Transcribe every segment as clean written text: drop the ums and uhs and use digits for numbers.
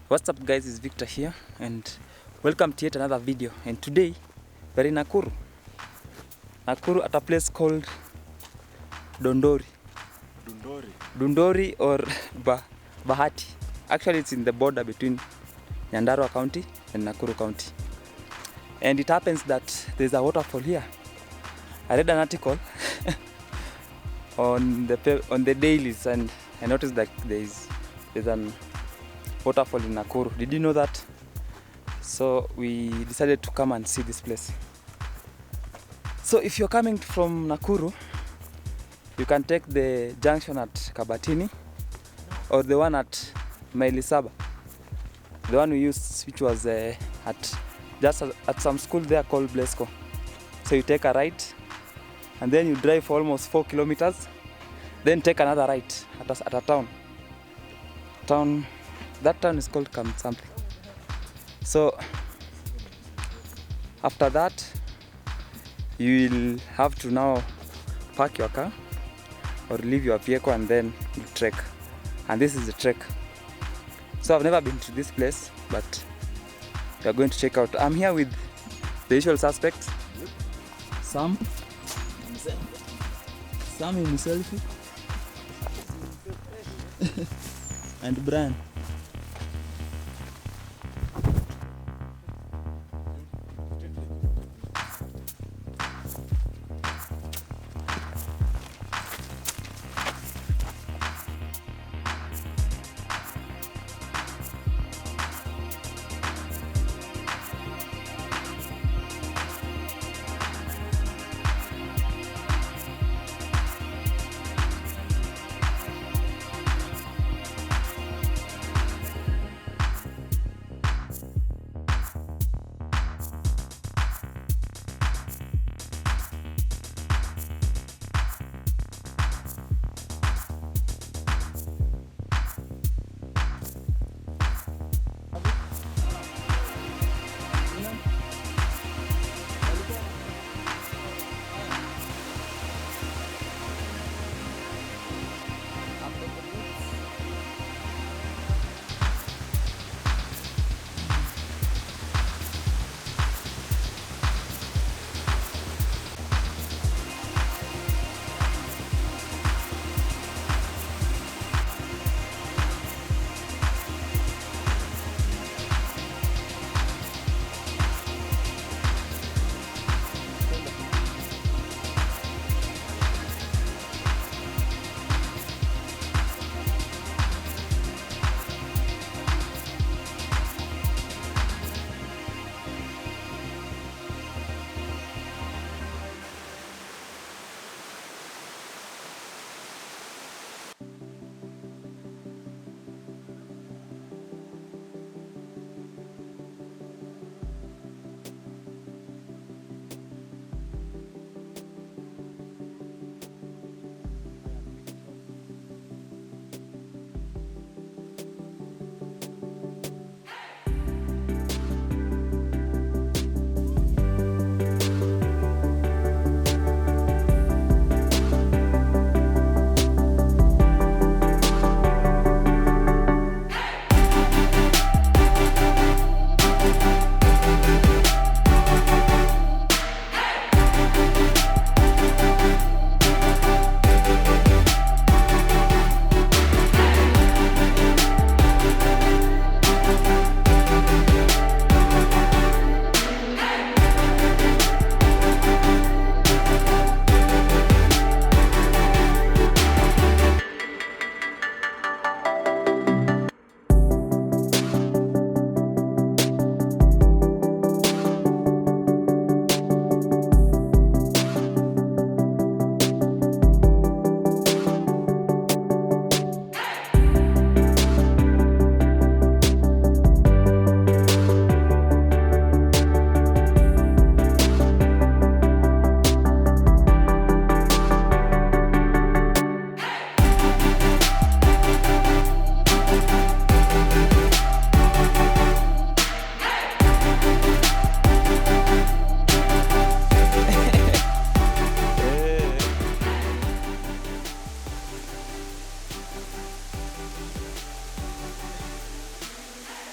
What's up guys, it's Victor here and welcome to yet another video. And today we're in Nakuru at a place called Dundori or Bahati. Actually it's in the border between Nyandarua County and Nakuru County. And it happens that there's a waterfall here. I read an article on the dailies and I noticed that there's an waterfall in Nakuru. Did you know that? So we decided to come and see this place. So if you're coming from Nakuru, you can take the junction at Kabatini or the one at Saba. The one we used, which was at some school there called Blesco. So you take a right and then you drive for almost 4 kilometers, then take another right at a town. That town is called something. So after that you will have to now park your car or leave your vehicle and then you trek. And this is the trek. So I've never been to this place, but we are going to check out. I'm here with the usual suspects. Sam himself and Brian.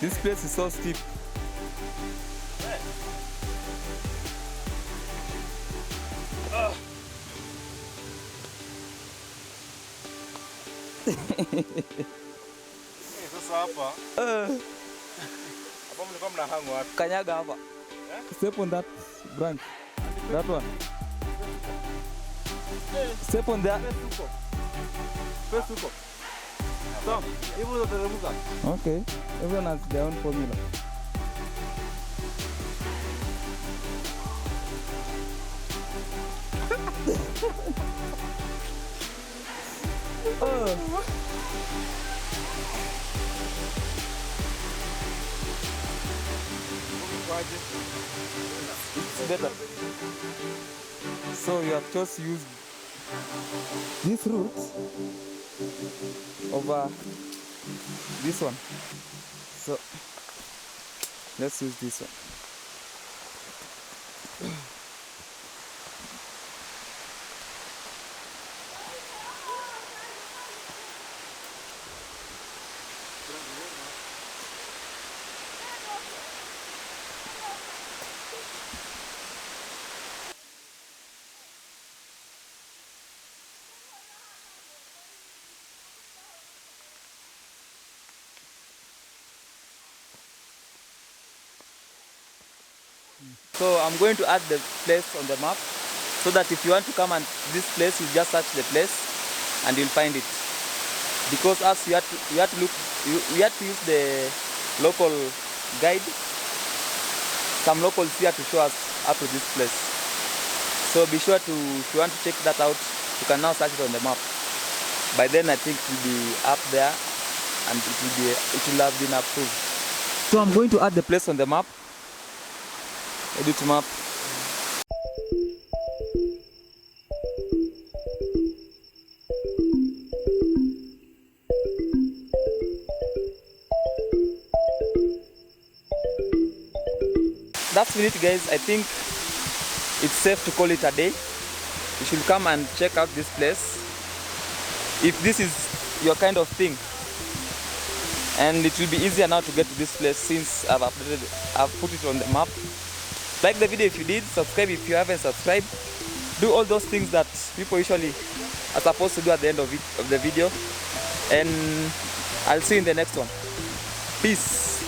This place is so steep. Sasa hapa. Hapo mlikuwa mnahangu wapi? Kanyaga hapa. Step on that branch. That one. Step on that. First uko. Stop. Hivi unateremka. Okay. Everyone has their own formula. It's better. So you have just used this route over this one. So let's use this one. So I'm going to add the place on the map so that if you want to come and this place, you just search the place and you'll find it. Because as you have to use the local guide. Some locals here to show us up to this place. So be sure to, if you want to check that out, you can now search it on the map. By then I think it will be up there and it will have been approved. So I'm going to add the place on the map. Edit map. That's it, guys. I think it's safe to call it a day. You should come and check out this place if this is your kind of thing, and it will be easier now to get to this place since I've put it on the map. Like the video if you did, subscribe if you haven't subscribed. Do all those things that people usually are supposed to do at the end of the video. And I'll see you in the next one. Peace.